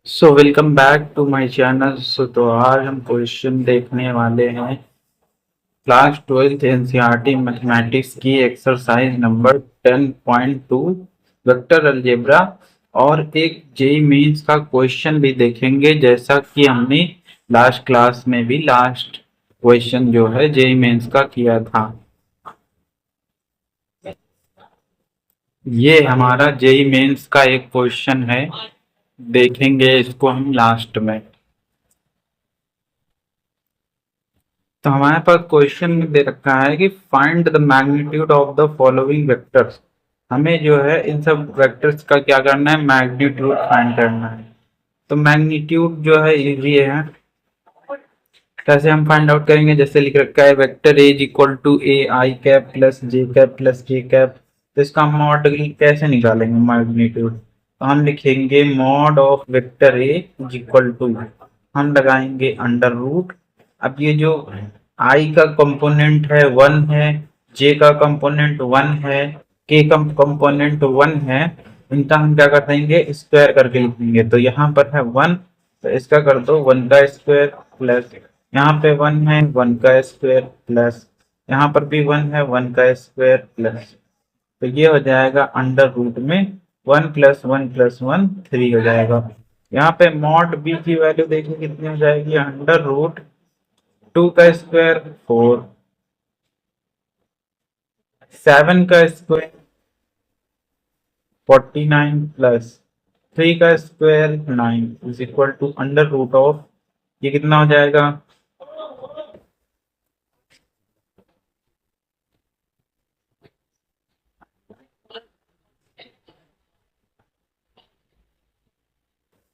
So welcome back to my channel. तो आज हम क्वेश्चन देखने वाले हैं क्लास 12th एनसीईआरटी मैथमेटिक्स की एक्सरसाइज नंबर 10.2 वेक्टर अलजेब्रा और एक जेई मेंस का क्वेश्चन भी देखेंगे, जैसा कि हमने लास्ट क्लास में भी लास्ट क्वेश्चन जो है जेई मेंस का किया था। ये हमारा जेई मेंस का एक क्वेश्चन है, देखेंगे इसको हम लास्ट में। तो हमारे पास क्वेश्चन में दे रखा है कि find the magnitude of the following vectors. हमें जो है इन सब वेक्टर्स का क्या करना है, मैग्नीट्यूड फाइंड करना है। तो मैग्नीट्यूड जो है इजी है। कैसे हम फाइंड आउट करेंगे, जैसे लिख रखा है vector A is equal to a i cap plus j cap plus k cap. तो इसका मॉडल कैसे निकालेंगे मैग्नीट्यूड, तो हम लिखेंगे mod of vector A is equal to, हम लगाएंगे अंडर रूट। अब ये जो आई का कंपोनेंट है वन है, जे का कंपोनेंट वन है, के का कंपोनेंट वन है, इनका हम क्या कर देंगे, स्क्वायर करके लिख देंगे। तो यहाँ पर है वन, तो इसका कर दो वन का स्क्वायर प्लस यहाँ पे वन है वन का स्क्वायर प्लस यहाँ पर भी वन है वन का स्क्वायर प्लस। तो ये हो जाएगा अंडर रूट में वन प्लस वन थ्री हो जाएगा। यहाँ पे मॉड बी की वैल्यू देखिए कितनी हो जाएगी, अंडर रूट टू का स्क्वायर फोर, सेवन का स्क्वायर 49 प्लस थ्री का square 9 is equal to under root of, ये कितना हो जाएगा,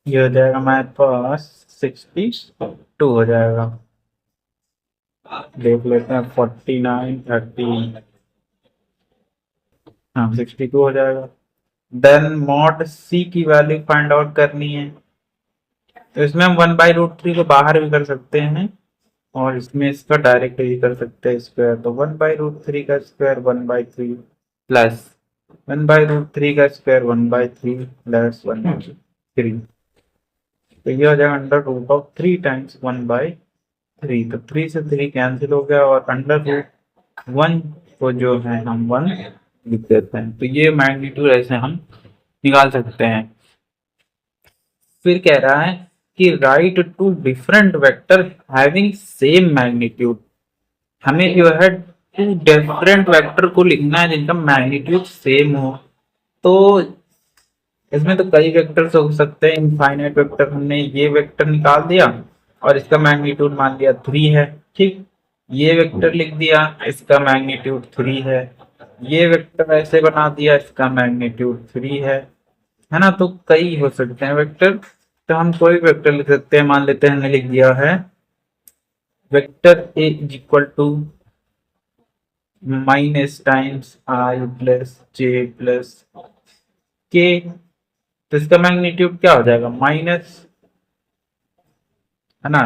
ये हो जाएगा हमारे पास 62 हो जाएगा। देख लेते हैं 49 30, हाँ 62 हो जाएगा। देन मॉड सी की वैल्यू फाइंड आउट करनी है। तो इसमें हम वन बाई रूट थ्री को बाहर भी कर सकते हैं और इसमें इसका डायरेक्ट भी कर सकते हैं स्क्वायर। तो वन बाई रूट थ्री का square one by three plus one by root three का square one by three plus one by three. तो ये हो जाएगा under root of three times one by three. तो थ्री से three cancel हो गया और अंडर रूट वन को जो है हम वन लिख देते हैं। तो ये मैग्नीट्यूड ऐसे हम निकाल सकते हैं। फिर कह रहा है कि write two different vector having same magnitude. हमें जो है टू डिफरेंट वेक्टर को लिखना है जिनका मैग्नीट्यूड सेम हो। तो इसमें तो कई वेक्टर्स हो सकते हैं, इनफाइनाइट वेक्टर। हमने ये वेक्टर निकाल दिया और इसका मैग्नीट्यूड मान लिया थ्री है, ठीक। ये वेक्टर लिख दिया, इसका मैग्नीट्यूड थ्री है। ये वेक्टर ऐसे बना दिया, इसका मैग्नीट्यूड थ्री है ना। तो कई हो सकते हैं वेक्टर, तो हम कोई वेक्टर लिख सकते हैं। मान लेते हैं हमने लिख दिया है vector A is equal to minus times i plus j plus k. तो इसका मैग्नीट्यूड क्या हो जाएगा, माइनस, है ना।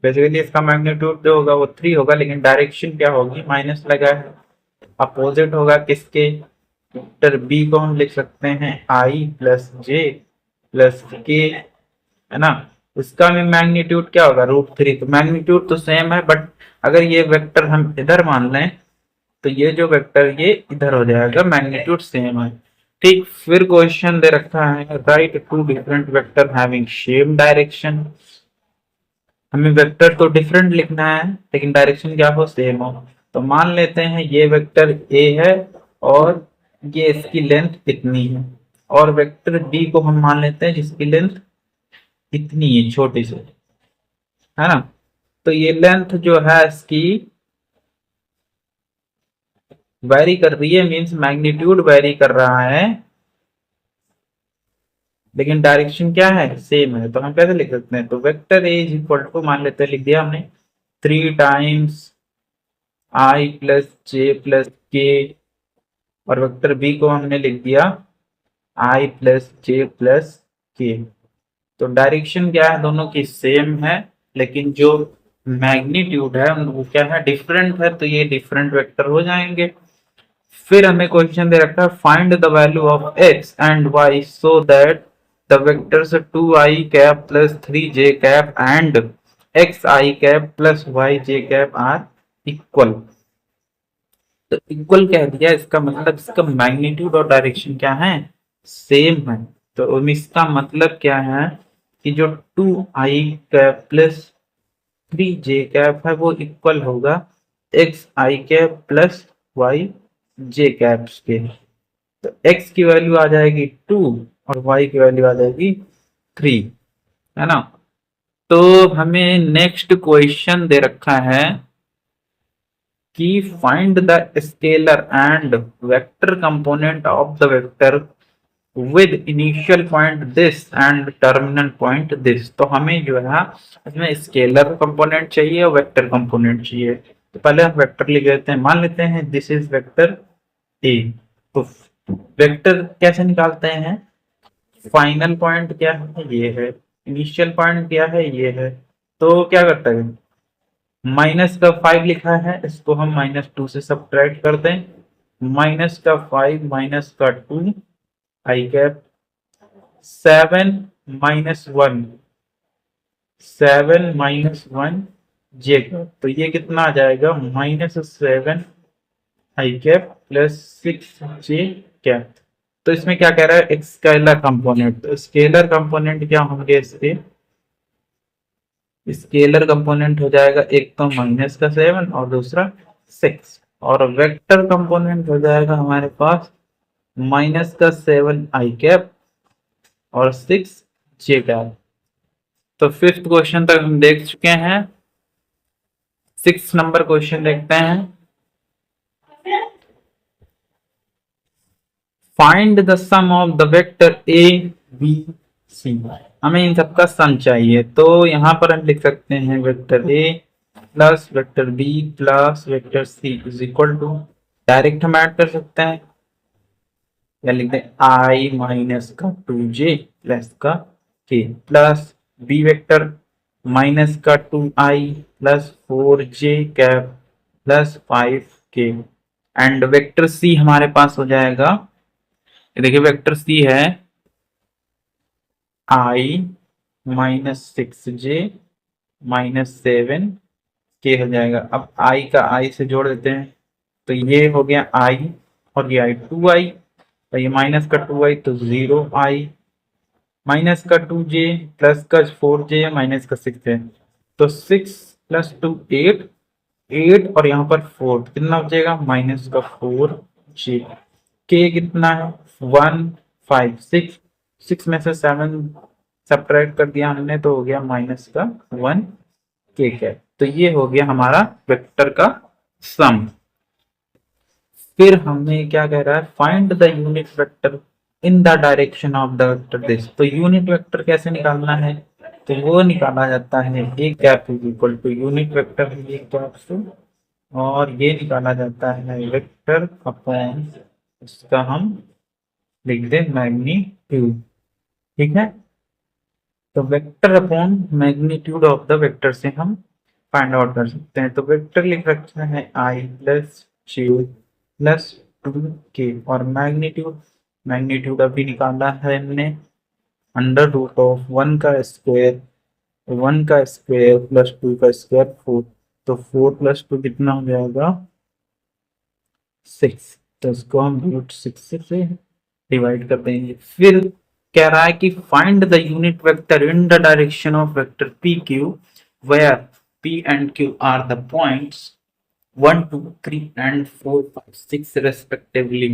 बेसिकली इसका मैग्नीट्यूड जो होगा वो थ्री होगा, लेकिन डायरेक्शन क्या होगी, माइनस लगा है। अपोजिट होगा किसके, वेक्टर बी को हम लिख सकते हैं आई प्लस जे प्लस के, है ना। इसका भी मैग्नीट्यूड क्या होगा, रूट थ्री। तो मैग्नीट्यूड तो सेम है, बट अगर ये वेक्टर हम इधर मान लें तो ये जो वेक्टर ये इधर हो जाएगा, मैग्नीट्यूड सेम है, ठीक। फिर क्वेश्चन दे रखा है write two different vector having same direction. हमें वेक्टर तो डिफरेंट लिखना है लेकिन डायरेक्शन क्या हो, सेम हो। तो मान लेते हैं ये वेक्टर ए है और ये इसकी लेंथ इतनी है, और वेक्टर बी को हम मान लेते हैं जिसकी लेंथ इतनी है, छोटी सी, है ना। तो ये लेंथ जो है इसकी वेरी कर रही है, मींस मैग्नीट्यूड वेरी कर रहा है, लेकिन डायरेक्शन क्या है, सेम है। तो हम कैसे लिख सकते हैं, तो vector A is equal to, मान लेते हैं लिख दिया हमने three times i plus j plus k, और वेक्टर बी को हमने लिख दिया आई प्लस जे प्लस के। तो डायरेक्शन क्या है, दोनों की सेम है, लेकिन जो मैग्नीट्यूड है वो क्या है, डिफरेंट है। तो ये डिफरेंट वेक्टर हो जाएंगे। फिर हमें क्वेश्चन दे रखा है find the value of x and y so that the vectors 2i cap plus 3j cap and xi cap plus yj cap are equal. तो इक्वल कह दिया, इसका मतलब इसका मैग्नीट्यूड और डायरेक्शन क्या है, सेम है। तो इसका मतलब क्या है कि जो 2i cap plus 3j cap है वो इक्वल होगा xi cap plus yj caps के। तो x की वैल्यू आ जाएगी 2 और y की वैल्यू आ जाएगी 3, है ना। तो हमें नेक्स्ट क्वेश्चन दे रखा है कि find the scalar and vector component of the vector with initial point this and terminal point this. तो हमें जो है इसमें स्केलर कंपोनेंट चाहिए और वेक्टर कंपोनेंट चाहिए। तो पहले हम वेक्टर लिख लेते हैं, मान लेते हैं दिस इज वेक्टर ए। तो वेक्टर कैसे निकालते हैं, फाइनल पॉइंट क्या है, ये है, इनिशियल पॉइंट क्या है, ये है। तो क्या करते हैं, माइनस का 5 लिखा है, इसको हम -2 से सब्ट्रैक्ट कर दें। माइनस का 5 माइनस का 2 आई कैप 7 -1, 7 -1 जे कैप। तो ये कितना आ जाएगा, -7 आई कैप प्लस 6 जे कैप। तो इसमें क्या कह रहा है, एक स्केलर कंपोनेंट। तो स्केलर कंपोनेंट क्या होंगे इसके, स्केलर कंपोनेंट हो जाएगा एक तो -7 और दूसरा 6, और वेक्टर कंपोनेंट हो जाएगा हमारे पास -7 आई कैप और 6 जे कैप। तो फिफ्थ क्वेश्चन तक हम देख चुके हैं, 6 नंबर क्वेश्चन देखते हैं। Find the sum of the vector a b c. हमें इन सबका सम चाहिए। तो यहाँ पर हम लिख सकते हैं vector a plus vector b plus vector c is equal to, direct हम ऐड कर सकते हैं या लिखते हैं आई माइनस का 2j प्लस का k plus b vector minus का 2i plus 4j cap plus 5k and vector c हमारे पास हो जाएगा, देखिए वेक्टर सी है i -6j -7k हो जाएगा। अब i का i से जोड़ देते हैं, तो ये हो गया i और ये i 2i, तो ये माइनस का 2i तो 0i, माइनस का 2j प्लस का 4j माइनस का 6 है, तो 6 + 2 8, 8 और यहाँ पर 4 कितना बचेगा, माइनस का 4j। k कितना है 1 5 6, 6 में से 7 सब्ट्रैक्ट कर दिया हमने तो हो गया माइनस का 1 k कैप। तो ये हो गया हमारा वेक्टर का सम। फिर हमें क्या कह रहा है, find the unit vector in the direction of the vector this. तो यूनिट वेक्टर कैसे निकालना है, तो वो निकाला जाता है A cap is equal to unit vector A cap से, और ये निकाला जाता है वेक्टर अपॉन, इसका हम लिख दें मैग्नीट्यूड, ठीक है। तो vector upon magnitude of the vector से हम फाइंड आउट कर सकते हैं। तो वेक्टर लिख रखा है आई प्लस जे प्लस 2k और मैग्नीट्यूड, मैग्नीट्यूड अभी निकाला है हमने √1 का स्क्वायर, 1 का स्क्वायर प्लस 2 का स्क्वायर 4, तो 4 + 2 कितना हो जाएगा 6, तो इसको हम √6 से डिवाइड कर देंगे। फिर कह रहा है कि find the unit vector in the direction of vector p q where p and q are the points 1 2 3 and 4 5 6 respectively.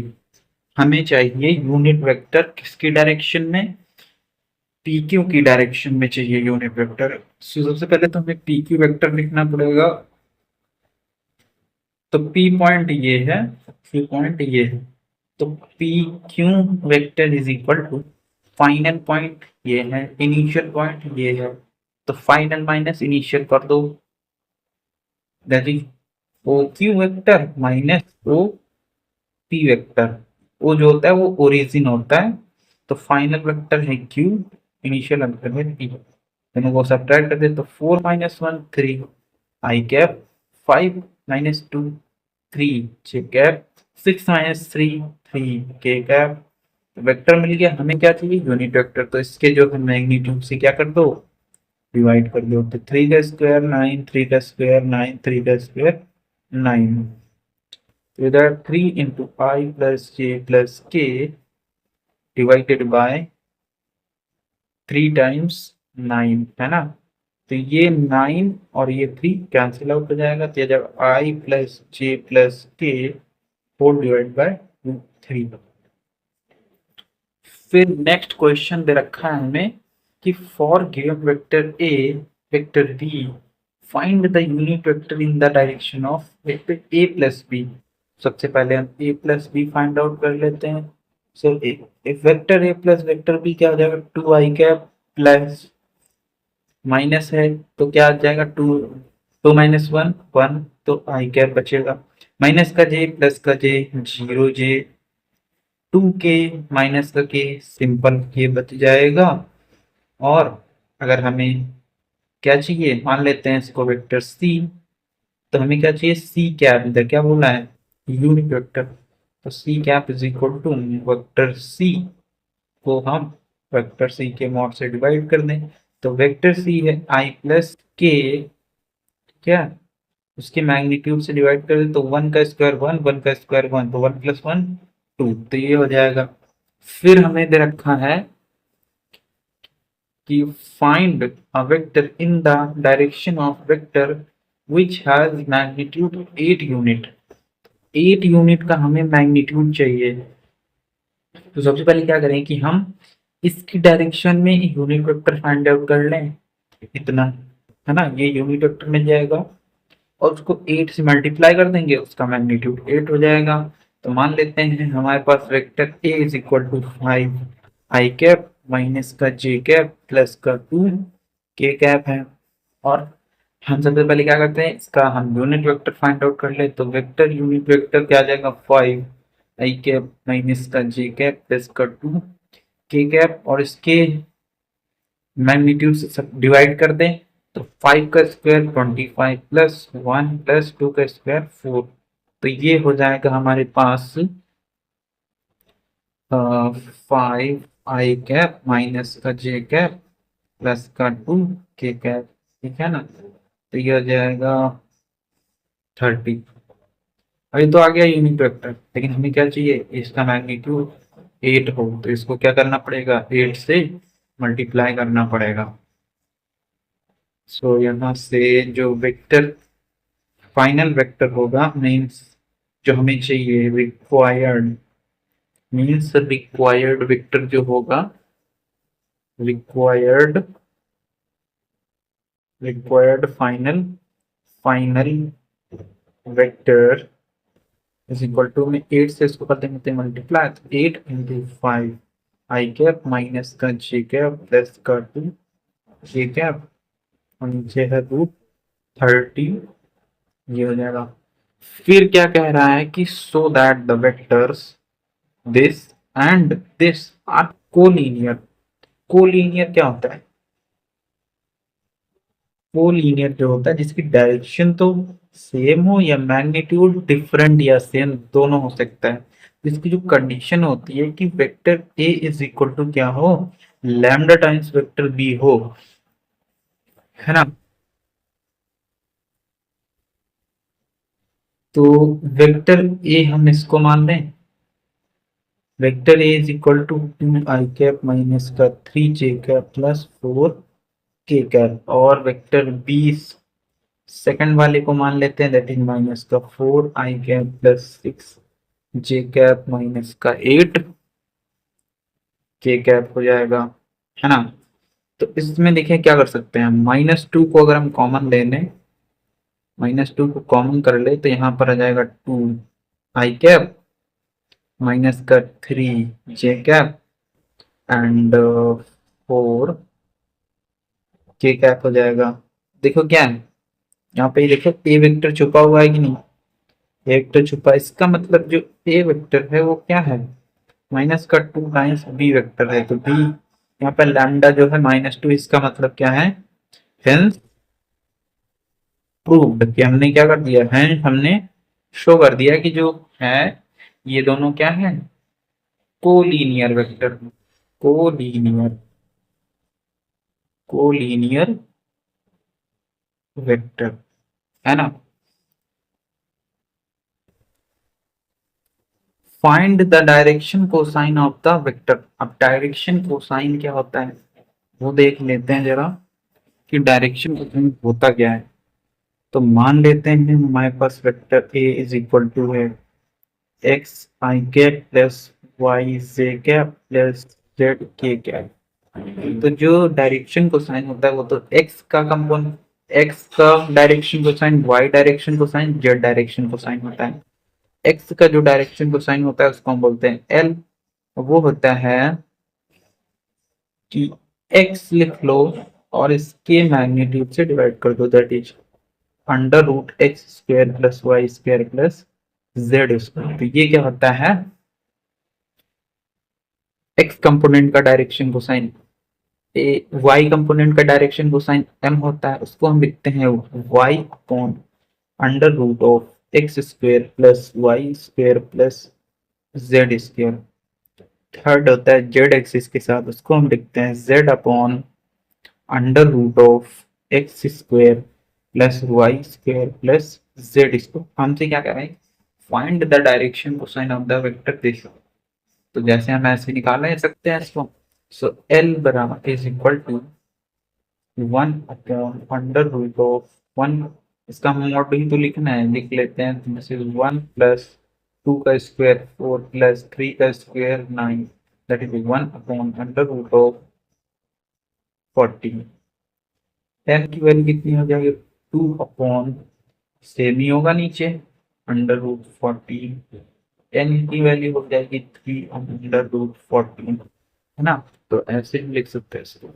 हमें चाहिए यूनिट वेक्टर किसकी डायरेक्शन में, पी क्यू की डायरेक्शन में चाहिए यूनिट वेक्टर। सबसे पहले तो हमें पी क्यू वेक्टर लिखना पड़ेगा। तो पी पॉइंट ये है, क्यू पॉइंट ये है, तो p q vector is equal to, final point ये है, इनिशियल पॉइंट ये है, तो फाइनल माइनस इनिशियल कर दो, that is O Q vector minus O P vector. O जो होता है वो ओरिजिन होता है, तो फाइनल वेक्टर है क्यू, इनिशियल वेक्टर है पी, दोनों को सब्ट्रैक्ट कर दे तो 4 - 1 3 आई कैप, 5 - 2 3 जे कैप, 6 - 3 3 के कैप, वेक्टर मिल गया, हमें क्या चाहिए यूनिट वेक्टर, तो इसके जो है मैग्नीट्यूड से क्या कर दो, डिवाइड कर दो। तो 3 का स्क्वायर 9, 3 का स्क्वायर 9, 3 का स्क्वायर 9। तो इधर 3 इंटू आई प्लस जे प्लस के डिवाइडेड बाय 3 टाइम्स 9 है ना। तो ये 9 और ये 3 कैंसिल आउट हो जाएगा, तो जब i plus j plus k whole divide by 3। फिर नेक्स्ट क्वेश्चन दे रखा है हमें कि for given vector a vector b find the unit vector in the direction of vector a plus b. सबसे पहले हम a plus b find out कर लेते हैं। So vector a plus vector b क्या हो जाएगा, 2 आई कैप प्लस माइनस है तो क्या आ जाएगा, 2 2 माइनस 1 1, तो आई कैप बचेगा। माइनस का जे प्लस का जे 0 जे, 2 के माइनस का के सिंपल के बच जाएगा। और अगर हमें क्या चाहिए, मान लेते हैं इसको वेक्टर सी, तो हमें क्या चाहिए सी कैप, इधर क्या बोला है यूनिट वेक्टर, तो c cap is equal to vector c को हम वेक्टर सी के मॉड से डिवाइड कर दें। तो वेक्टर सी है आई प्लस के, क्या उसके मैग्नीट्यूड से डिवाइड कर दे तो 1 का स्क्वायर 1, 1 का स्क्वायर 1, तो 1 प्लस 1 2, तो ये हो जाएगा। फिर हमें दे रखा है कि find a vector in the direction of vector which has magnitude 8 unit. 8 unit का हमें मैग्नीट्यूड चाहिए। तो सबसे पहले क्या करें कि हम इसकी डायरेक्शन में यूनिट वेक्टर फाइंड आउट कर लें, इतना है ना, ये यूनिट वेक्टर मिल जाएगा और उसको 8 से मल्टीप्लाई कर देंगे, उसका मैग्नीट्यूड 8 हो जाएगा। तो मान लेते हैं हमारे पास vector A is equal to 5 I cap minus का जे कैप प्लस का 2 के कैप है। और हम सबसे पहले क्या करते हैं, इसका हम यूनिट वेक्टर फाइंड आउट कर ले, तो वेक्टर यूनिट वेक्टर क्या आ जाएगा 5 आई कैप माइनस का जे कैप प्लस का 2 के कैप, और इसके मैग्नीट्यूड से सब डिवाइड कर दें तो 5 का स्क्वायर 25 प्लस 1 प्लस 2 का स्क्वायर 4। तो ये हो जाएगा हमारे पास 5 आई कैप माइनस का जे कैप प्लस का 2 के कैप, ठीक है ना। तो ये हो जाएगा 30। अभी तो आ गया यूनिट वेक्टर, लेकिन हमें क्या चाहिए, इसका मैग्नीट्यूड 8 हो, तो इसको क्या करना पड़ेगा 8 से मल्टीप्लाई करना पड़ेगा। सो यहाँ से जो वेक्टर फाइनल वेक्टर होगा मीन्स जो हमें चाहिए रिक्वायर्ड, मीन्स रिक्वायर्ड वेक्टर जो होगा, required required final final vector is equal to में 8 से इसको कर देंगे मल्टीप्लाई, तो 8 इंटू 5 आई कैप माइनस का जे कैप प्लस का 2 जे कैप और नीचे है रूट 30, ये हो जाएगा। फिर क्या कह रहा है कि so that the vectors this and this are collinear. Collinear क्या होता है, कोलीनियर जो होता है जिसकी डायरेक्शन तो सेम हो या मैग्नीट्यूड डिफरेंट या सेम दोनों हो सकता है। इसकी जो कंडीशन होती है कि vector A is equal to क्या हो, लैम्डा टाइम्स वेक्टर बी हो, है ना। तो वेक्टर ए हम इसको मान लें, vector A is equal to 2 i cap minus का 3 जे कैप प्लस 4 के कैप, और वेक्टर बी सेकंड वाले को मान लेते हैं दैट इज माइनस का 4 आई कैप प्लस 6 जे कैप माइनस का 8 के कैप हो जाएगा, है ना। तो इसमें देखिए क्या कर सकते हैं, -2 को अगर हम कॉमन ले लें, -2 को कॉमन कर ले तो यहाँ पर आ जाएगा 2 आई कैप माइनस का 3 जे कैप एंड 4 के कैप हो जाएगा। देखो क्या है यहाँ पे, देखो ए वेक्टर छुपा हुआ है कि नहीं, ए वेक्टर छुपा है, इसका मतलब जो ए वेक्टर है वो क्या है माइनस का 2 टाइम्स बी वेक्टर है, तो बी यहाँ पे लैम्डा जो है -2, इसका मतलब क्या है, हेंस प्रूव्ड, कि हमने क्या कर दिया है, हमने शो कर दिया कि जो है ये दोनों क्या है collinear vector, collinear collinear vector, है ना। Find the direction cosine of the vector. अब डायरेक्शन कोसाइन क्या होता है वो देख लेते हैं जरा, कि डायरेक्शन कोसाइन होता क्या है। तो मान लेते हैं हमारे पास vector A is equal to है X I cap plus Y J cap plus Z K cap. तो जो डायरेक्शन कोसाइन होता है वो तो एक्स का कंपोनेंट, एक्स का direction cosine, y direction cosine, z direction cosine होता है। एक्स का जो डायरेक्शन कोसाइन होता है उसको हम बोलते हैं एल। वो होता है कि एक्स लिख लो और इसके मैग्नीट्यूड से डिवाइड कर दो, that is under root x square plus y square plus z square. तो ये क्या होता है, एक्स कंपोनेंट का डायरेक्शन कोसाइन। वाई कंपोनेंट का डायरेक्शन कोसाइन एम होता है, उसको हम लिखते हैं y upon under root of x square plus y square plus z square. Third होता है जेड एक्सिस के साथ, उसको हम लिखते हैं z upon under root of x square plus y square plus z square. हमसे क्या कह रहे हैं, find the direction cosine of the vector this. तो जैसे हम ऐसे निकाल सकते हैं इसको। सो एल बराबर is equal to 1 under root of 1, इसका हम मॉड ही तो लिखना है, लिख लेते हैं। तो दिस इज 1 + 2 का स्क्वायर 4 + 3 का square 9, that is 1 under root of 40। M की वैल्यू कितनी हो जाएगी, 2 सेम ही होगा नीचे अंडर रूट 40। एन की वैल्यू हो जाएगी 3 अंडर रूट 14, है ना। तो ऐसे भी लिख सकते हैं इसको।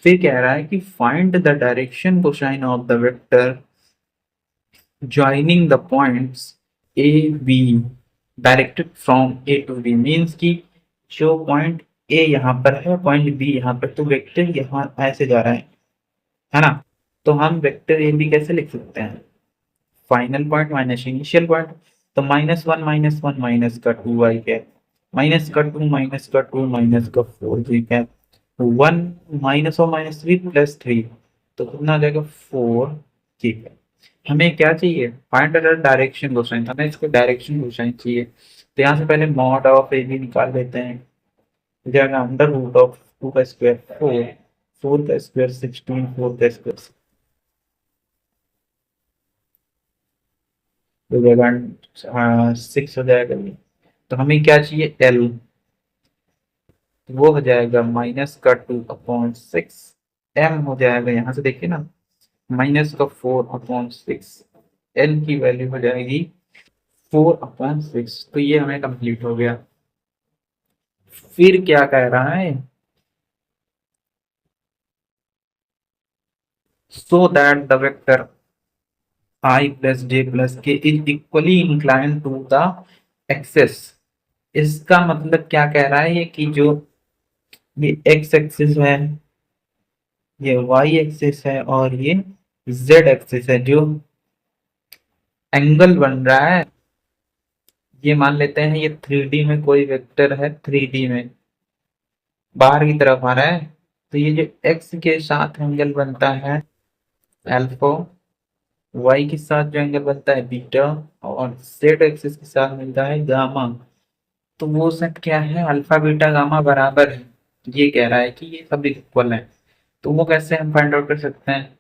फिर कह रहा है कि find the direction cosine of the vector joining the points a b directed from a to b. Means कि जो पॉइंट ए यहाँ पर है, पॉइंट बी यहाँ पर, तो वेक्टर यहाँ ऐसे जा रहा है ना। तो हम वेक्टर ए बी कैसे लिख सकते हैं, final point minus initial point. तो -1 -1 माइनस का 2 वाई कैप, माइनस का 2 माइनस का 2 माइनस का 4 जी कैप, 1 -3 + 3, तो कितना आ जाएगा 4। ठीक है, हमें क्या चाहिए, फाइंड द डायरेक्शन कोसाइन, हमें इसको डायरेक्शन कोसाइन चाहिए। तो यहाँ से पहले मॉड ऑफ ए बी निकाल लेते हैं। हो जाएगा अंडर रूट ऑफ 2 का स्क्वायर 4, 4 का स्क्वायर 16, 4 का स्क्वायर हो जाएगा 6 हो जाएगा ये। तो हमें क्या चाहिए, एल। वो हो जाएगा -2/6। एम हो जाएगा, यहाँ से देखिए ना, -4/6। एल की वैल्यू हो जाएगी 4/6। तो ये हमें कंप्लीट हो गया। फिर क्या कह रहा है, so that the vector I + j + k is equally incline to the axes. इसका मतलब क्या कह रहा है, ये कि जो ये एक्स एक्सिस है, ये वाई एक्सिस है और ये जेड एक्सिस है, जो एंगल बन रहा है, ये मान लेते हैं ये 3D में कोई वेक्टर है, 3D में बाहर की तरफ आ रहा है। तो ये जो एक्स के साथ एंगल बनता है अल्फा, वाई के साथ जो एंगल बनता है बीटा, और जेड एक्सिस के साथ मिलता है गामा। तो वो सब क्या है, अल्फा बीटा गामा बराबर है। ये कह रहा है कि ये सब इक्वल है। तो वो कैसे हम फाइंड आउट कर सकते हैं,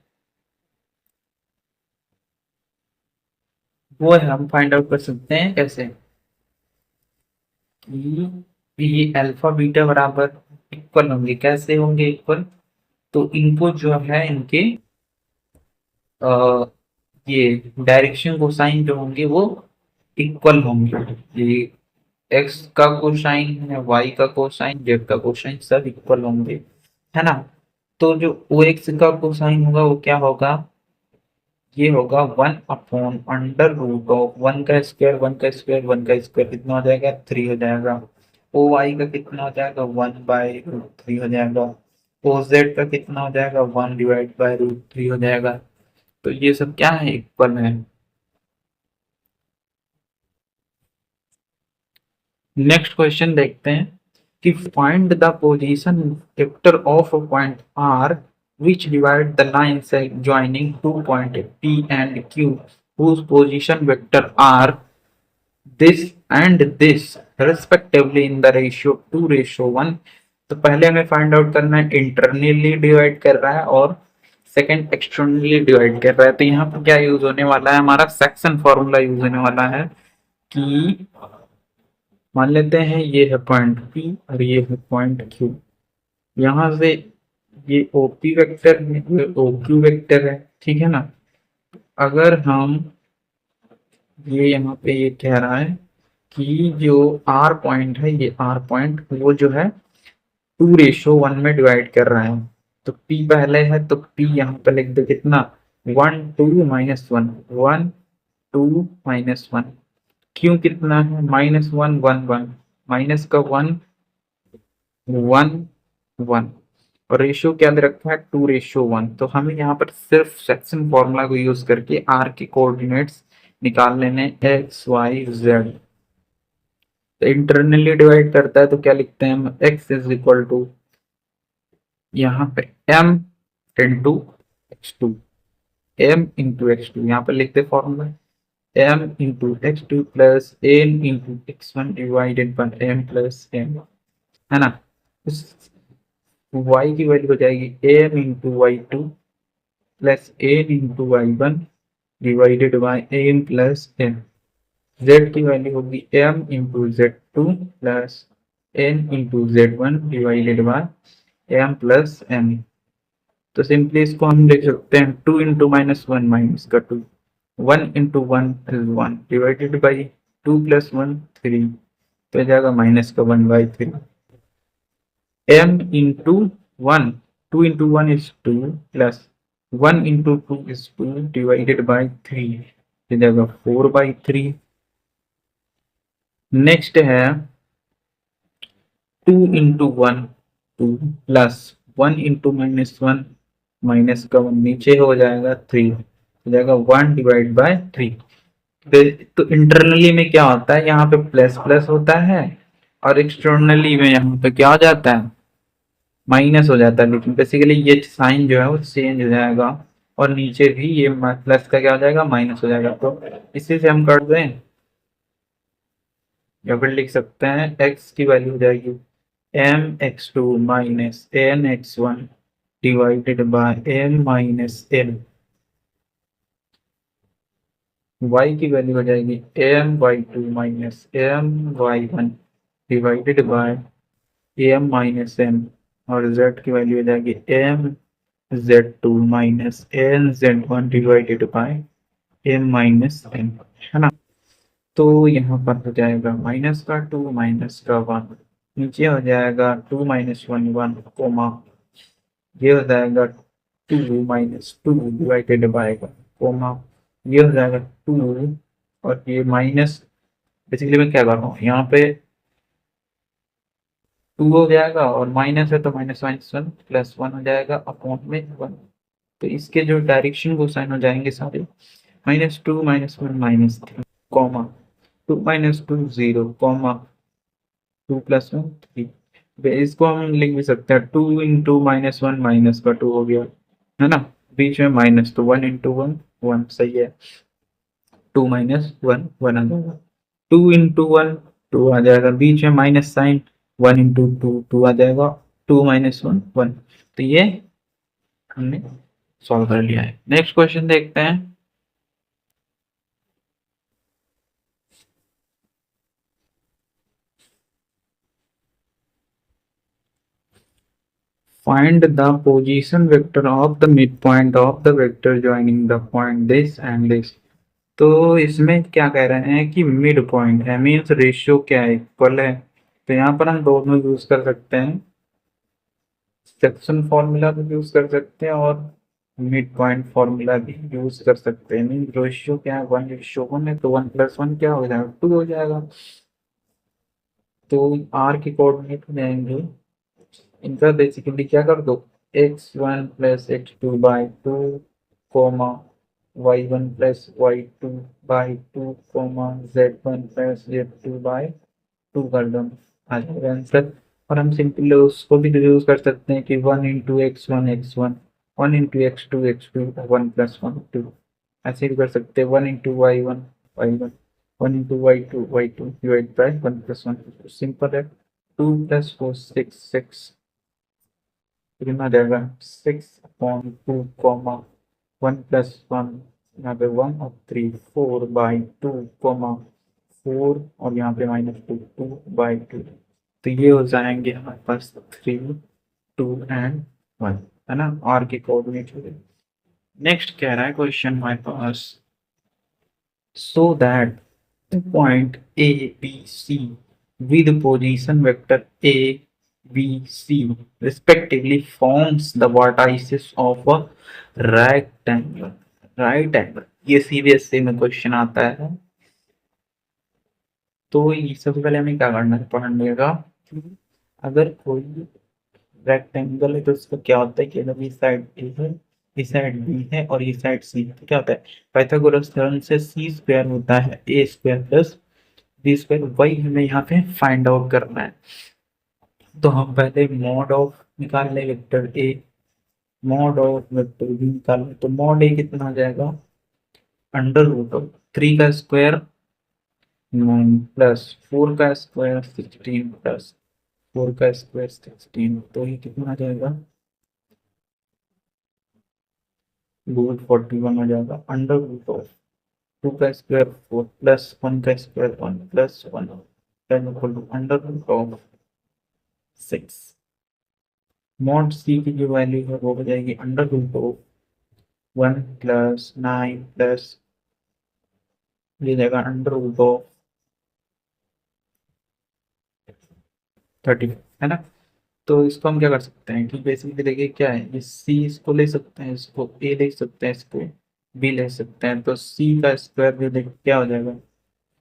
वो हम फाइंड आउट कर सकते हैं कैसे, कि ये अल्फा बीटा बराबर इक्वल होंगे। कैसे होंगे इक्वल, तो इनको जो है इनके आ, ये डायरेक्शन कोसाइन जो होंगे वो इक्वल होंगे। ये एक्स का कोसाइन है, वाई का कोसाइन, जेड का कोसाइन सब इक्वल होंगे, है ना। तो जो ओ एक्स का कोसाइन होगा वो क्या होगा, ये होगा 1/√ऑफ 1 का स्क्वायर 1 का स्क्वायर 1 का स्क्वायर, कितना हो जाएगा 3 हो जाएगा। ओ वाई का कितना हो जाएगा 1/√3 हो जाएगा। ओ जेड का कितना हो जाएगा 1/√3 हो जाएगा। तो ये सब क्या है, इक्वल है। नेक्स्ट क्वेश्चन देखते हैं कि find the position vector of a point r which divide the lines joining two point P and Q whose position vector are this and this respectively in the ratio 2:1। तो पहले हमें find out करना है internally divide कर रहा है और second externally divide कर रहा है। तो यहाँ पर क्या यूज होने वाला है, हमारा सेक्शन फॉर्मूला यूज होने वाला है कि मान लेते हैं ये है पॉइंट P और ये है पॉइंट Q। यहाँ से ये OP वेक्टर है, ये OQ वेक्टर है, ठीक है ना। अगर हम ये यहाँ पे ये कह रहा है कि जो R पॉइंट है, ये R पॉइंट वो जो है 2:1 में डिवाइड कर रहा है। तो P पहले है तो P यहाँ पे लिख दो कितना 1 2 -1 1 2 -1। क्यों कितना है -1 1 1 माइनस का 1 1 1 और रेशियो क्या दे रखा है 2:1। तो हमें यहाँ पर सिर्फ सेक्शन फॉर्मूला को यूज करके R के कोऑर्डिनेट्स निकाल लेने x y z। तो इंटरनली डिवाइड करता है तो क्या लिखते हैं हम x इज इक्वल टू यहाँ पे m into x2 m into x2 यहाँ पर लिखते formula m into x2 plus n into x1 divided by m plus n, है ना। इस y की वैल्यू हो जाएगी m into y2 plus n into y1 divided by m plus n। z की वैल्यू होगी m into z2 plus n into z1 divided by m plus n। तो simply इसको हम लिख सकते हैं 2 इंटू -1 माइनस का 2 1 into 1 is 1 divided by 2 plus 1 3 तो जाएगा माइनस का 1/3 m into 1 2 into 1 is 2 plus 1 into 2 is 2 divided by 3 तो जाएगा 4/3। नेक्स्ट है 2 इंटू 1 2 प्लस 1 इंटू -1 माइनस का 1 नीचे हो जाएगा 3 हो जाएगा 1 डिवाइड बाय 3। तो इंटरनली में क्या होता है, यहाँ पे प्लस प्लस होता है और एक्सटर्नली में यहाँ पे क्या हो जाता है माइनस हो जाता है। लेकिन बेसिकली ये साइन जो है वो चेंज हो जाएगा और नीचे भी ये प्लस का क्या हो जाएगा माइनस हो जाएगा। तो इसी से हम कर दें या फिर लिख सकते हैं x की वैल्यू हो जाएगी mx2 minus nx1 divided by m minus n। y की वैल्यू हो जाएगी my2 minus my1 divided by m minus n और z की वैल्यू हो जाएगी mz2 minus nz1 divided by m minus n, है ना। तो यहाँ पर हो जाएगा माइनस का 2 माइनस का 1 नीचे हो जाएगा 2 -1 1 कोमा ये हो जाएगा 2 -2 डिवाइडेड बाय कोमा ये हो जाएगा 2 और ये माइनस बेसिकली मैं क्या कर रहा हूँ यहाँ पे 2 हो जाएगा और माइनस है तो -1 प्लस 1 हो जाएगा अपॉन में 1। तो इसके जो डायरेक्शन वो साइन हो जाएंगे सारे -2 -1 -3 कॉमा 2 -2 0 कॉमा 2 प्लस 1 3। इसको हम लिख भी सकते हैं 2 इंटू -1 माइनस का 2 हो गया, है ना। बीच में माइनस तो 1 इंटू 1 1 सही है 2 -1 1 आ जाएगा 2 इंटू 1 2 आ जाएगा बीच में माइनस साइन 1 इंटू 2 2 आ जाएगा 2 -1 1। तो ये हमने सॉल्व कर लिया है। नेक्स्ट क्वेश्चन देखते हैं। Find the position vector of the midpoint of the vector joining the point this and this। तो इसमें क्या कह रहे हैं कि मिड पॉइंट है मीन्स रेशियो क्या है इक्वल है। तो यहाँ पर हम दोनों यूज कर सकते हैं, सेक्शन फॉर्मूला भी यूज कर सकते हैं और मिड पॉइंट फॉर्मूला भी यूज कर सकते हैं। मीन रेशियो क्या है 1:1 है तो 1 + 1 क्या हो जाएगा 2 हो जाएगा। तो आर के कोऑर्डिनेट हो जाएंगे इनका बेसिकली क्या कर दो x1 + x2/2 coma y1 + y2/2 coma z1 + z2/2 2 कर दो, आ जाएगा आंसर। और हम सिंपली उसको भी यूज कर सकते हैं कि 1 into x one x one, 1 into x two 1 plus 1 2, ऐसे भी कर सकते हैं 1 into y one, 1 into y two divide by 1 plus 1, simple है। 2 प्लस 4 6 6, कितना आ जाएगा 6/2 1 प्लस 1, यहाँ पे 1 और 3 4/2 4 और यहाँ पे -2 2/2, तो ये हो जाएंगे हमारे पास 3 2 एंड 1, है ना, आर के कोऑर्डिनेट। नेक्स्ट कह रहा है क्वेश्चन हमारे पास, so that the point A, B, C with position vector A, B, C respectively forms the vertices of a rectangle. Right angle, ये सीबीएसई में क्वेश्चन आता है। तो ये सबसे पहले हमें क्या करना है, पढ़ने कि अगर कोई रेक्टेंगल है तो उसका क्या होता है कि अगर ये साइड ए है, ये साइड बी है और ये साइड सी है, तो क्या होता है पाइथागोरस थ्योरम से सी स्क्वायर होता है ए स्क्वायर प्लस बी स्क्वायर, वही हमें यहाँ पे फाइंड आउट करना है। तो हम पहले मॉड ऑफ निकाल ले vector a, mod of vector b निकाल ले, तो मॉड ए कितना आ जाएगा अंडर रूट ऑफ 3 का स्क्वायर 9 प्लस 4 का स्क्वायर 16 प्लस 4 का स्क्वायर 16, तो ये कितना आ जाएगा रूट 41 आ जाएगा। अंडर रूट ऑफ 2 का स्क्वायर 4 प्लस 1 का square 1 plus 1 equal to under root of 6। Mod c की जो वैल्यू है वो हो जाएगी under root of 1 plus 9 plus ये जाएगा अंडर रूट ऑफ 30, है ना। तो इसको हम क्या कर सकते हैं कि बेसिकली देखिए क्या है, ये सी इसको ले सकते हैं, इसको ए ले सकते हैं, इसको बी ले सकते हैं, तो सी का स्क्वायर भी देखिए क्या हो जाएगा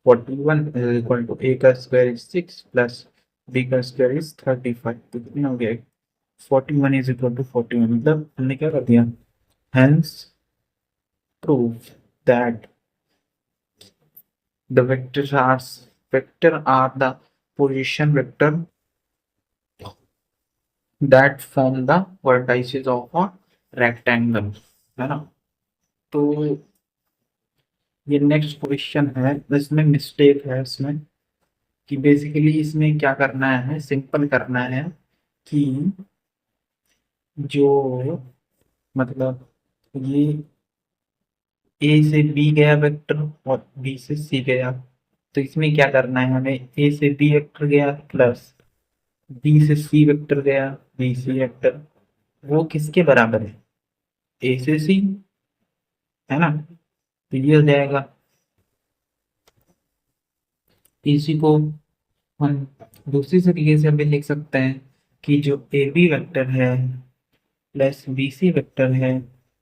41 इज इक्वल टू ए का स्क्वायर इज 6 प्लस बी का स्क्वायर इज 35, तो कितना हो गया 41 इज इक्वल टू 41, मतलब हमने क्या कर दिया, hence prove that the vector are the position vector that form the vertices of a rectangle, है ना। तो ये नेक्स्ट क्वेश्चन है, इसमें मिस्टेक है इसमें कि बेसिकली इसमें क्या करना है, सिंपल करना है कि जो मतलब ये ए से बी गया वेक्टर और बी से सी गया, तो इसमें क्या करना है हमें, ए से बी वेक्टर गया प्लस बी से सी वेक्टर गया, बी सी वेक्टर वो किसके बराबर है, ए से सी, है ना। तो ये हो जाएगा, इसी को हम दूसरी तरीके से भी लिख सकते हैं कि जो ए बी वेक्टर है प्लस बी सी वेक्टर है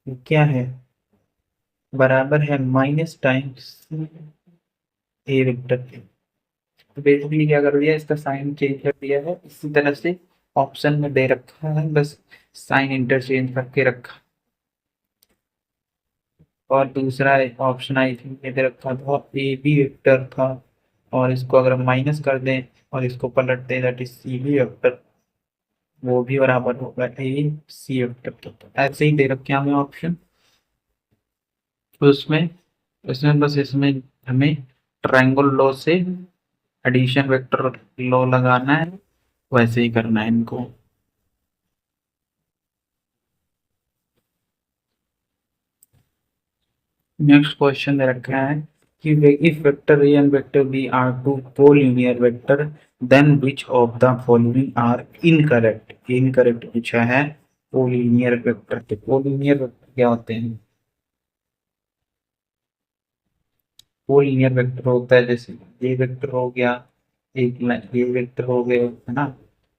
वो क्या है, बराबर है माइनस टाइम्स ए वेक्टर के। तो बेसिकली क्या कर दिया, इसका साइन चेंज कर दिया है, इसी तरह से ऑप्शन में दे रखा है, बस साइन इंटरचेंज करके रखा। और दूसरा ऑप्शन आई थिंक दे रखा था ए बी वेक्टर था, और इसको अगर हम माइनस कर दें और इसको पलट दें that is c b vector, वो भी बराबर होगा ए सी वेक्टर के। तो ऐसे ही दे रखे हैं हमें ऑप्शन, तो उसमें इसमें बस इसमें हमें ट्रायंगल लॉ से एडिशन वेक्टर लॉ लगाना है, वैसे ही करना है इनको। नेक्स्ट क्वेश्चन दे रखा है कि if vector A and vector B are two collinear vector then which of the following are incorrect, incorrect पूछा है कोलिनियर वेक्टर के। कोलिनियर वेक्टर क्या होते हैं, कोलिनियर वेक्टर होता है जैसे ये वेक्टर हो गया, एक ये वेक्टर हो गए, है ना,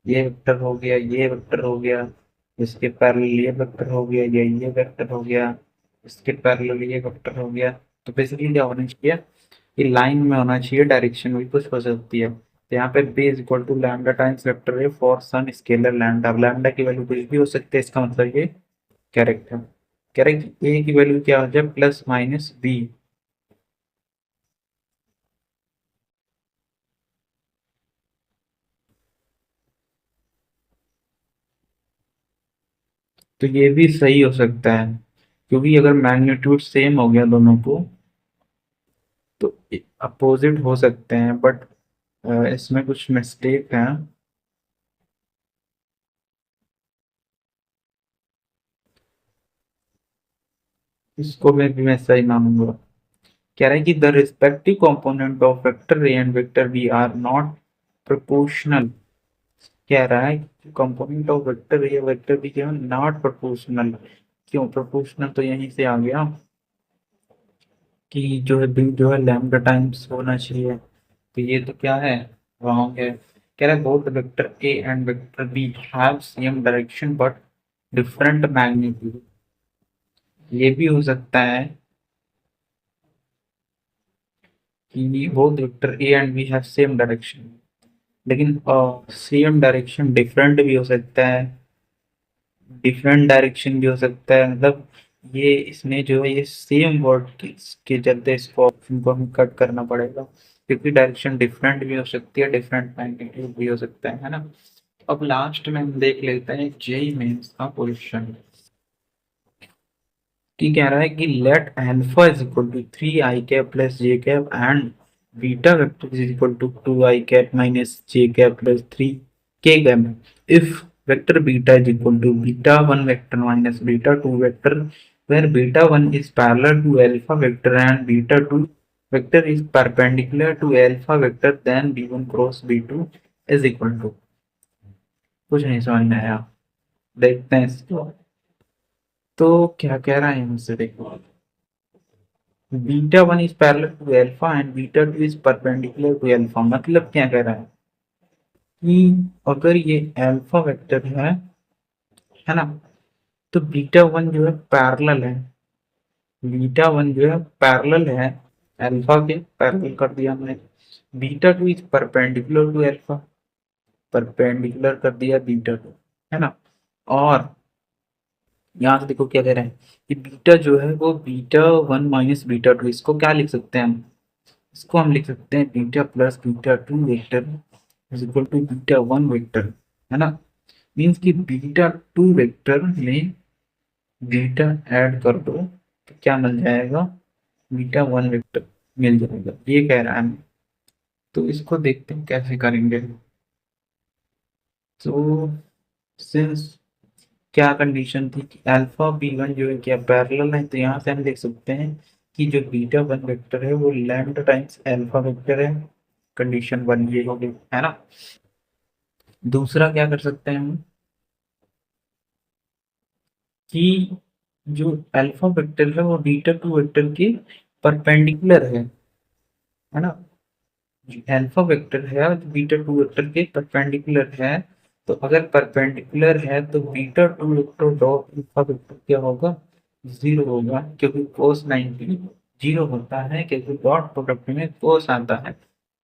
ये वेक्टर हो गया, ये वेक्टर हो गया, इसके पैरेलल ये वेक्टर हो गया, ये वेक्टर हो गया, इसके पैरेलल ये वेक्टर हो गया। तो बेसिकली क्या होना चाहिए, ये लाइन में होना चाहिए, डायरेक्शन भी कुछ हो सकती है। तो यहाँ पे B is equal to lambda times vector है for some scalar lambda, lambda की वैल्यू कुछ भी हो सकती है, इसका मतलब ये करेक्ट है। करेक्ट, ए की वैल्यू क्या हो जाए प्लस माइनस बी, तो ये भी सही हो सकता है, क्योंकि अगर मैग्नीट्यूड सेम हो गया दोनों को तो अपोजिट हो सकते हैं, बट इसमें कुछ मिस्टेक है। इसको मैं सही मानूंगा। कह रहा है कि the respective component of vector a and vector b are not proportional. कह रहा है कि component of vector a vector b जो है नॉट प्रोपोर्शनल। क्यों प्रोपोर्शनल? तो यहीं से आ गया कि जो है बी जो है लैम्डा टाइम्स होना चाहिए। तो ये तो क्या है, रॉन्ग है। कह रहा है both vector a and vector b have same direction but different magnitude. ये भी हो सकता है कि both vector a and b have same direction, लेकिन सेम डायरेक्शन डिफरेंट भी हो सकता है। डिफरेंट डायरेक्शन भी हो सकता है, मतलब ये इसमें जो है ये सेम वर्ड के चलते इसको ऑप्शन को हमें कट करना पड़ेगा, क्योंकि डायरेक्शन डिफरेंट भी हो सकती है, डिफरेंट मैग्नीट्यूड भी हो सकता है ना। अब लास्ट में हम देख लेते हैं जेई मेंस का क्वेश्चन। की कह रहा है कि let alpha is equal to 3 i cap plus j cap and beta vector is equal to 2 i cap minus j cap plus 3 k cap if vector beta is equal to beta 1 vector minus beta 2 vector where beta 1 is parallel to alpha vector and beta 2 vector is perpendicular to alpha vector, then b1 cross b2 is equal to। कुछ नहीं समझ में आया, देखते हैं इसको। तो क्या कह रहा है यहाँ से देखो, beta one is parallel to alpha and beta two is perpendicular to alpha. मतलब क्या कह रहा है कि अगर ये अल्फा वेक्टर है ना, तो बीटा वन जो है पैरेलल है, बीटा वन जो है पैरेलल है अल्फा के, पैरेलल कर दिया हमने। Beta two is perpendicular to alpha, perpendicular कर दिया बीटा टू, है ना। और यहाँ से देखो क्या कह रहे हैं कि बीटा जो है वो beta one minus beta two, इसको क्या लिख सकते हैं हम, इसको हम लिख सकते हैं beta plus beta two vector is equal to beta one vector, है ना। मीन्स कि बीटा टू वेक्टर में बीटा ऐड कर दो तो क्या मिल जाएगा, बीटा वन वेक्टर मिल जाएगा, ये कह रहा है हमें। तो इसको देखते हैं कैसे करेंगे। तो सिंस क्या कंडीशन थी कि अल्फा बी वन जो है क्या पैरेलल है, तो यहाँ से हम देख सकते हैं कि जो बीटा वन वेक्टर है वो लैम्डा टाइम्स अल्फा वेक्टर है। कंडीशन वन ये हो गई, है ना। दूसरा क्या कर सकते हैं हम कि जो अल्फा वेक्टर है वो बीटा टू वेक्टर के परपेंडिकुलर है ना। जो अल्फा वेक्टर है और बीटा टू वेक्टर के परपेंडिकुलर है, तो अगर परपेंडिकुलर है तो beta two vector dot alpha vector क्या होगा, जीरो होगा, क्योंकि कोस 90 जीरो होता है, क्योंकि डॉट प्रोडक्ट में कोस आता है,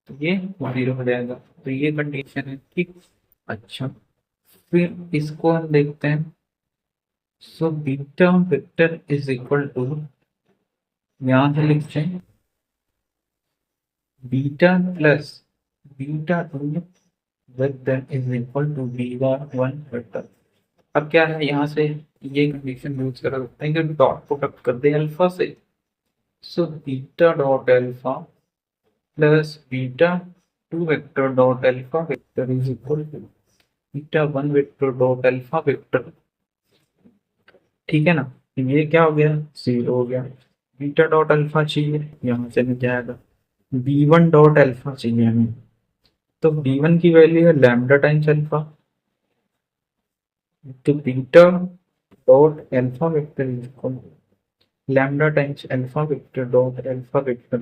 तो ये जीरो हो जाएगा। तो ये कंडीशन है, ठीक। अच्छा, फिर इसको हम देखते हैं। So beta vector is equal to, यहाँ से लिखते हैं beta plus beta two vector is equal to beta one vector. अब क्या है, यहाँ से ये कंडीशन यूज कर सकते हैं कि डॉट प्रोडक्ट कर दे अल्फा से। So beta dot alpha plus beta two vector dot alpha vector is equal to beta one vector dot alpha vector, ठीक है ना। ये क्या हो गया, जीरो हो गया। बीटा डॉट अल्फा चाहिए, यहाँ से मिल जाएगा। बी वन डॉट अल्फा चाहिए हमें, तो बी वन की वैल्यू है लैम्डा टाइम्स अल्फा, तो beta dot alpha vector is equal lambda times alpha vector dot alpha vector.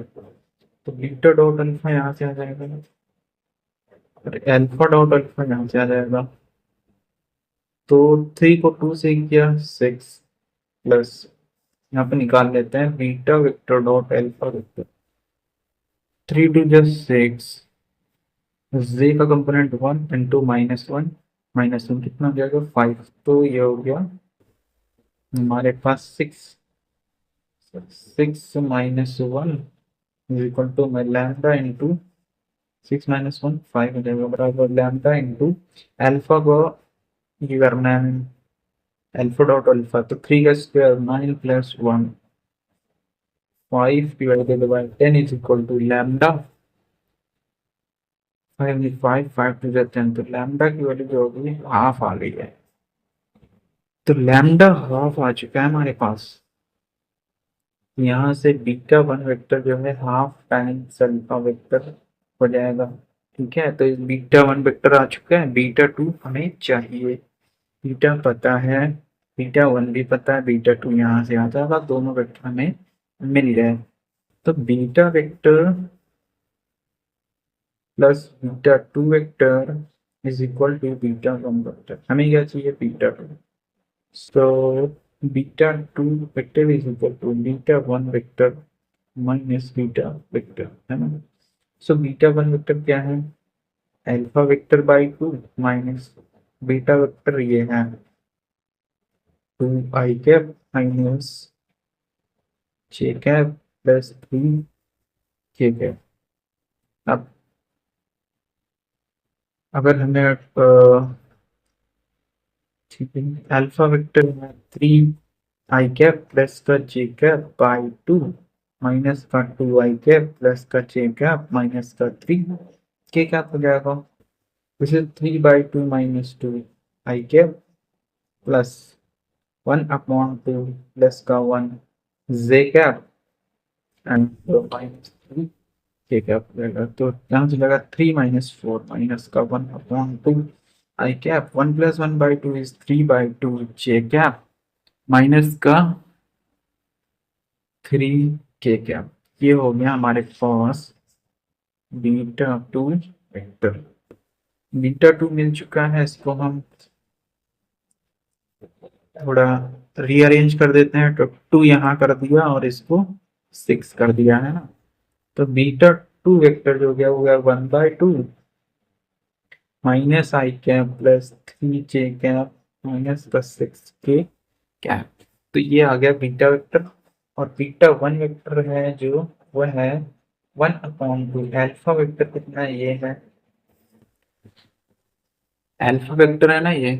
तो बीटा डॉट अल्फा यहाँ से आ जाएगा और अल्फा डॉट अल्फा यहाँ से आ जाएगा। तो थ्री को टू से किया सिक्स, प्लस यहाँ पे निकाल लेते हैं beta vector dot alpha vector. Three two just six, J का component one into minus one कितना हो जाएगा, फाइव। तो ये हो गया हमारे पास six, six minus one is equal to lambda into six minus one, five हो जाएगा, बराबर लैम्डा इंटू अल्फा को ये करना है अल्फा डॉट अल्फा, तो 3 का square 9 plus 1 5 divided by 10 is equal to lambda. 5 to the 10, तो लैम्डा की वैल्यू जो होगी हाफ आ गई है। तो लैम्डा हाफ आ चुका है हमारे पास। यहाँ से बीटा वन वेक्टर जो है हाफ टाइम्स अल्फा वेक्टर हो जाएगा। ठीक है, तो इस बीटा वन वेक्टर आ चुका है, बीटा टू हमें चाहिए। बीटा पता है, बीटा वन भी पता है, बीटा टू यहाँ से आ जाएगा, दोनों वेक्टर हमें मिल गए। तो beta vector plus beta two vector is equal to beta one vector. हमें क्या चाहिए? Beta two. So beta two vector is equal to beta one vector minus beta vector, है ना। सो बीटा वन वेक्टर क्या है? Alpha vector by two minus beta vector ये है 2 i cap minus j cap plus 3 k cap. अब अगर हमें ठीक है, अल्फा वेक्टर है 3 i कैप प्लस का J cap by two minus का 2 i कैप प्लस का जे कैप माइनस का 3 k कैप हो जाएगा। इसे 3/2 minus 2 i cap plus 1/2 plus का 1 J cap and minus 3 k cap हो जाएगा। तो यहाँ से लगा 3 माइनस 4 माइनस का 1/2 i cap 1+1/2 is 3/2 j cap minus का 3 k कैप। ये हो गया हमारे पास beta two vector. Beta two मिल चुका है, इसको हम थोड़ा रीअरेंज कर देते हैं। तो 2 यहाँ कर दिया और इसको 6 कर दिया, है ना। तो बीटा टू वेक्टर जो गया वो गया 1/2 minus I cap plus 3 j cap minus का 6 k कैप। तो ये आ गया बीटा वेक्टर। और बीटा वन वेक्टर है जो वो है 1/2। अल्फा वेक्टर कितना है? ये है अल्फा वेक्टर है ना ये,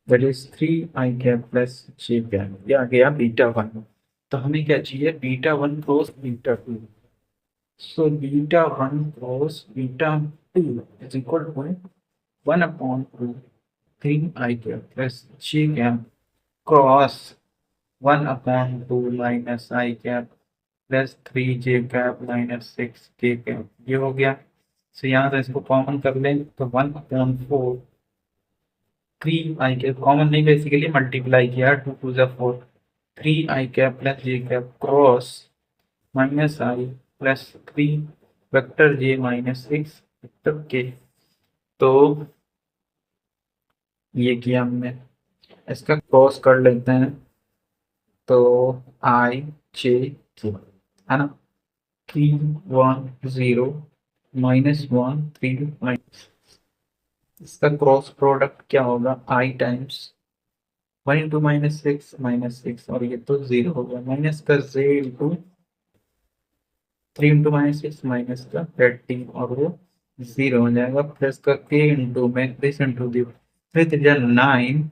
that is 3 i cap plus j cap. ये आ गया बीटा वन। तो हमें क्या चाहिए? Beta one cross beta two. So beta one cross beta two is equal to 1/2 3 i cap plus j cap cross 1/2 minus i cap plus 3 j cap minus 6 k cap. ये हो गया। सो यहाँ से इसको कॉमन कर लें तो 1/4 3 i कैप कॉमन नहीं, बेसिकली मल्टीप्लाई किया 2 2 4 3 i cap plus j cap cross minus i plus 3 vector j minus 6 vector k। तो ये किया हमने, इसका क्रॉस कर लेते हैं तो i j k, है ना। 3 1 0 -1 3 माइनस, इसका क्रॉस प्रोडक्ट क्या होगा? i टाइम्स 1 इंटू -6 और ये तो 0 हो गया, माइनस का j इंटू 3 इंटू -6 माइनस का 13 और वो 0 हो जाएगा, प्लस का k इंटू में 3 इंटू 9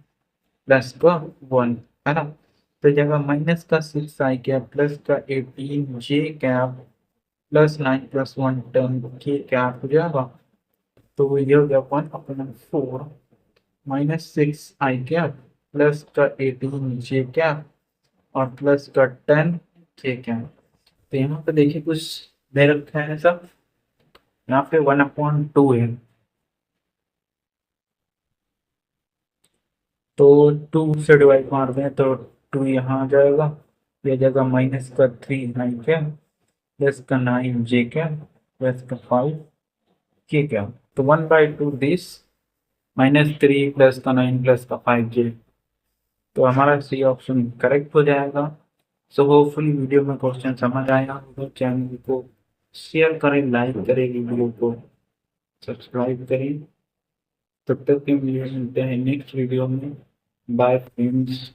प्लस का 1, है ना। तो जगह माइनस का 6 i कैप प्लस का 18 j cap plus 9 plus 1 10 k cap हो जाएगा। तो ये हो गया 1/4 माइनस 6 i कैप प्लस का 18 j कैप और प्लस का 10 k कैप। तो यहाँ पे देखिए कुछ दे रखा है सब, यहाँ पे 1/2 है, तो 2 से डिवाइड मार दें तो 2 यहाँ आ जाएगा। ये जगह माइनस का 3 i कैप प्लस का 9 j कैप प्लस का 5 k कैप। तो 1/2 दिस -3 प्लस का 9 प्लस का 5j। तो हमारा सी ऑप्शन करेक्ट हो जाएगा। सो होपफुली वीडियो में क्वेश्चन समझ आया होगा। चैनल को शेयर करें, लाइक करें, वीडियो को सब्सक्राइब करें। तब तक के लिए मिलते हैं नेक्स्ट वीडियो में। Bye friends.